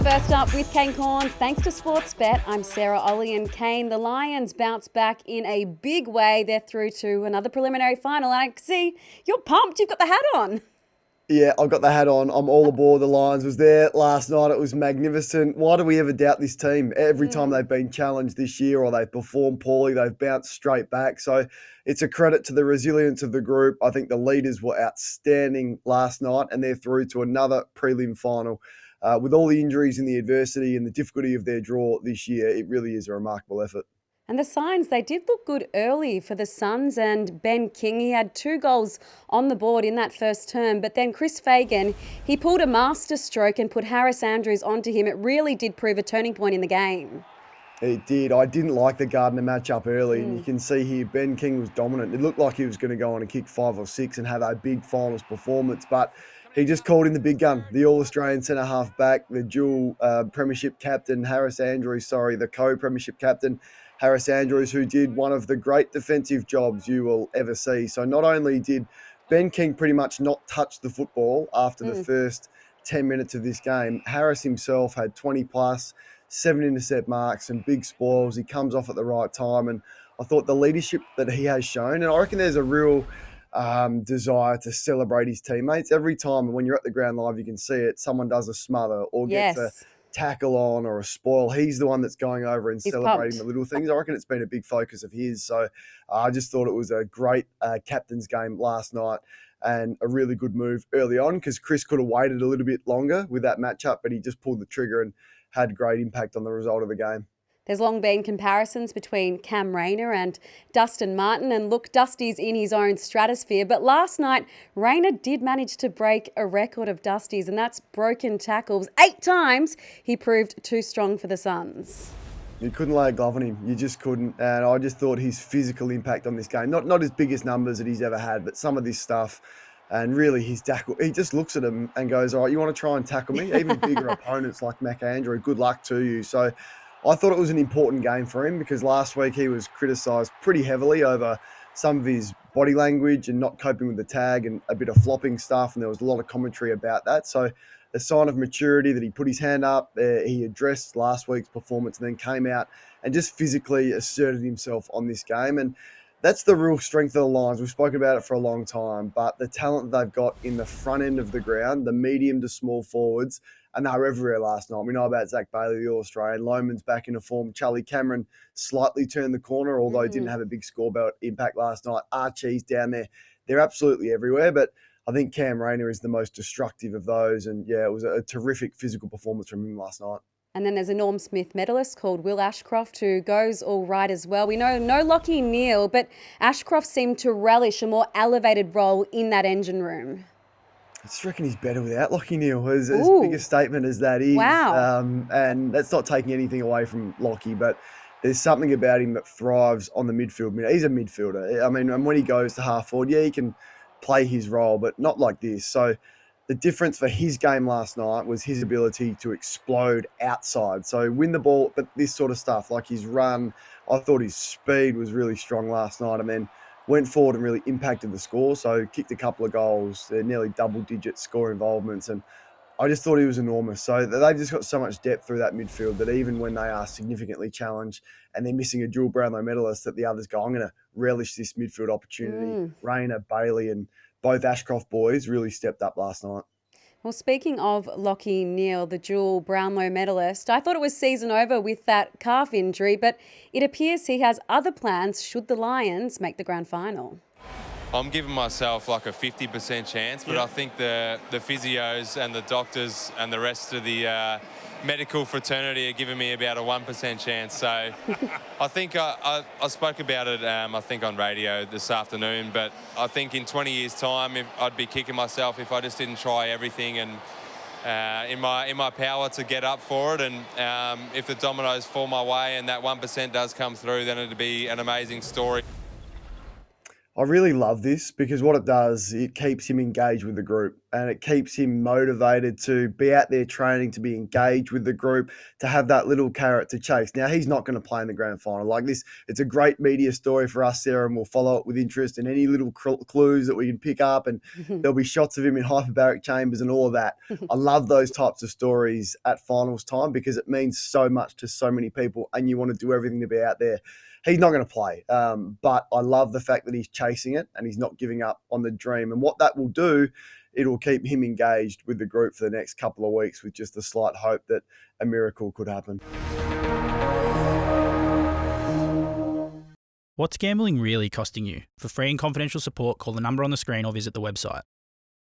First up with Kane Cornes, thanks to Sportsbet. I'm Sarah, Olle and Kane. The Lions bounce back in a big way. They're through to another preliminary final. And I can see you're pumped. You've got the hat on. Yeah, I've got the hat on. I'm all aboard. The Lions was there last night. It was magnificent. Why do we ever doubt this team? Every time they've been challenged this year or they've performed poorly, they've bounced straight back. So it's a credit to the resilience of the group. I think the leaders were outstanding last night and they're through to another prelim final. With all the injuries and the adversity and the difficulty of their draw this year, it really is a remarkable effort. And the signs, they did look good early for the Suns and Ben King. He had 2 goals on the board in that first term. But then Chris Fagan, he pulled a master stroke and put Harris Andrews onto him. It really did prove a turning point in the game. It did. I didn't like the Gardner matchup early, and you can see here Ben King was dominant. It looked like he was going to go on and kick 5 or 6 and have a big finals performance, but he just called in the big gun, the All-Australian centre-half back, the dual premiership captain, the co-premiership captain, Harris Andrews, who did one of the great defensive jobs you will ever see. So not only did Ben King pretty much not touch the football after the first 10 minutes of this game, Harris himself had 20 plus, 7 intercept marks and big spoils. He comes off at the right time. And I thought the leadership that he has shown, and I reckon there's a real desire to celebrate his teammates. Every time when you're at the ground live, you can see it. Someone does a smother or gets a tackle on or a spoil. He's the one that's going over and celebrating the little things. I reckon it's been a big focus of his. So I just thought it was a great captain's game last night and a really good move early on because Chris could have waited a little bit longer with that matchup, but he just pulled the trigger and had great impact on the result of the game. There's long been comparisons between Cam Rayner and Dustin Martin. And look, Dusty's in his own stratosphere. But last night, Rayner did manage to break a record of Dusty's, and that's broken tackles 8 times. He proved too strong for the Suns. You couldn't lay a glove on him. You just couldn't. And I just thought his physical impact on this game, not his biggest numbers that he's ever had, but some of this stuff. And really, his tackle, he just looks at him and goes, all right, you want to try and tackle me? Even bigger opponents like McAndrew, good luck to you. So I thought it was an important game for him because last week he was criticised pretty heavily over some of his body language and not coping with the tag and a bit of flopping stuff. And there was a lot of commentary about that. So a sign of maturity that he put his hand up. He addressed last week's performance and then came out and just physically asserted himself on this game. And that's the real strength of the Lions. We've spoken about it for a long time, but the talent they've got in the front end of the ground, the medium to small forwards, and they were everywhere last night. We know about Zach Bailey, the All-Australian. Loman's back into form. Charlie Cameron slightly turned the corner, although he didn't have a big scoreboard impact last night. Archie's down there. They're absolutely everywhere, but I think Cam Rayner is the most destructive of those. And, yeah, it was a terrific physical performance from him last night. And then there's a Norm Smith medalist called Will Ashcroft who goes all right as well. We know no Lachie Neale, but Ashcroft seemed to relish a more elevated role in that engine room. I just reckon he's better without Lachie Neale, as big a statement as that is. Wow. And that's not taking anything away from Lachie, but there's something about him that thrives on the midfield. He's a midfielder. I mean, and when he goes to half forward, yeah, he can play his role, but not like this. So the difference for his game last night was his ability to explode outside. So win the ball, but this sort of stuff, like his run, I thought his speed was really strong last night and then went forward and really impacted the score. So kicked a couple of goals, they're nearly double-digit score involvements, and I just thought he was enormous. So they've just got so much depth through that midfield that even when they are significantly challenged and they're missing a dual Brownlow medalist, that the others go, I'm going to relish this midfield opportunity. Rayner, Bailey, and both Ashcroft boys really stepped up last night. Well, speaking of Lachie Neale, the dual Brownlow medalist, I thought it was season over with that calf injury, but it appears he has other plans should the Lions make the grand final. I'm giving myself like a 50% chance, but I think the physios and the doctors and the rest of the medical fraternity are giving me about a 1% chance. So I think I spoke about it, I think on radio this afternoon, but I think in 20 years' time, I'd be kicking myself if I just didn't try everything and in my power to get up for it. And if the dominoes fall my way and that 1% does come through, then it'd be an amazing story. I really love this because what it does, it keeps him engaged with the group and it keeps him motivated to be out there training, to be engaged with the group, to have that little carrot to chase. Now, he's not going to play in the grand final like this. It's a great media story for us, Sarah, and we'll follow it with interest and any little clues that we can pick up. And there'll be shots of him in hyperbaric chambers and all of that. I love those types of stories at finals time because it means so much to so many people and you want to do everything to be out there. He's not going to play, but I love the fact that he's chasing it and he's not giving up on the dream. And what that will do, it'll keep him engaged with the group for the next couple of weeks with just a slight hope that a miracle could happen. What's gambling really costing you? For free and confidential support, call the number on the screen or visit the website.